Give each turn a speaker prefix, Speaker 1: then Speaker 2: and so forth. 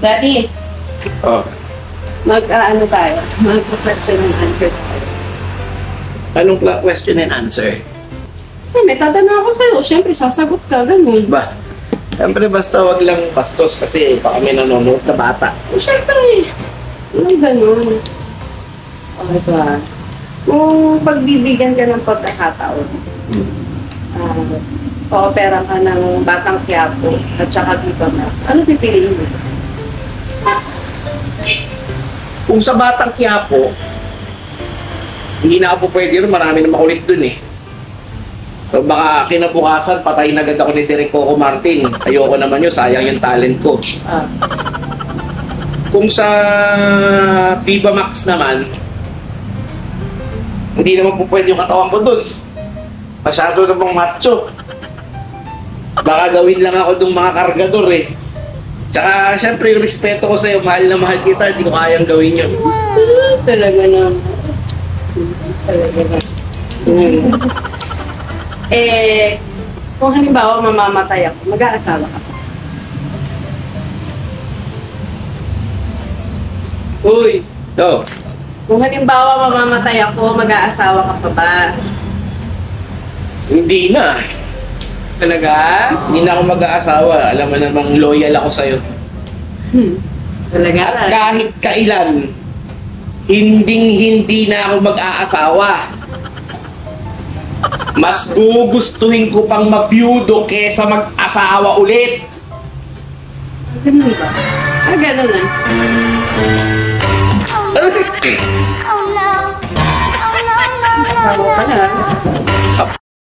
Speaker 1: Daddy,
Speaker 2: Oh.
Speaker 1: ano tayo? Mag-question and answer tayo.
Speaker 2: Anong question and answer?
Speaker 1: Kasi may tatanong ako sa'yo. Siyempre, sasagot ka. Ganun.
Speaker 2: Ba? Siyempre basta wag lang bastos kasi baka may nanonood na bata.
Speaker 1: O, siyempre. Anong ganun? Okay ba? Kung pagbibigyan ka ng pagkakataon, pa-opera ka ng Batang Quiapo at saka Viva Max, ano pipiliin mo?
Speaker 2: Kung sa Batang Quiapo, hindi na ako pwede rin, marami na makulit dun eh. So baka kinabukasan, patayin agad ako ni Derek Coco Martin. Ayoko naman yun, sayang yung talent ko. Kung sa Viva Max naman, hindi naman po pwede yung katawan ko dun. Masyado namang macho. Baka gawin lang ako dong mga kargador eh. Tsaka syempre yung respeto ko sa'yo, mahal na mahal kita, hindi ko kayang gawin yun.
Speaker 1: Talaga naman. Talaga naman. Kung halimbawa mamamatay ako, mag-aasawa ka pa? Uy!
Speaker 2: So,
Speaker 1: Kung halimbawa mamamatay ako, mag-aasawa ka pa ba?
Speaker 2: hindi na.
Speaker 1: Talaga?
Speaker 2: Hindi na ako mag-aasawa. Alam mo namang loyal ako sa'yo.
Speaker 1: Talaga?
Speaker 2: At kahit kailan, hindi na ako mag-aasawa. Mas gugustuhin ko pang mabiyudo kesa mag-asawa ulit.
Speaker 1: Ganun ba? Ganun na. Asawa ka na.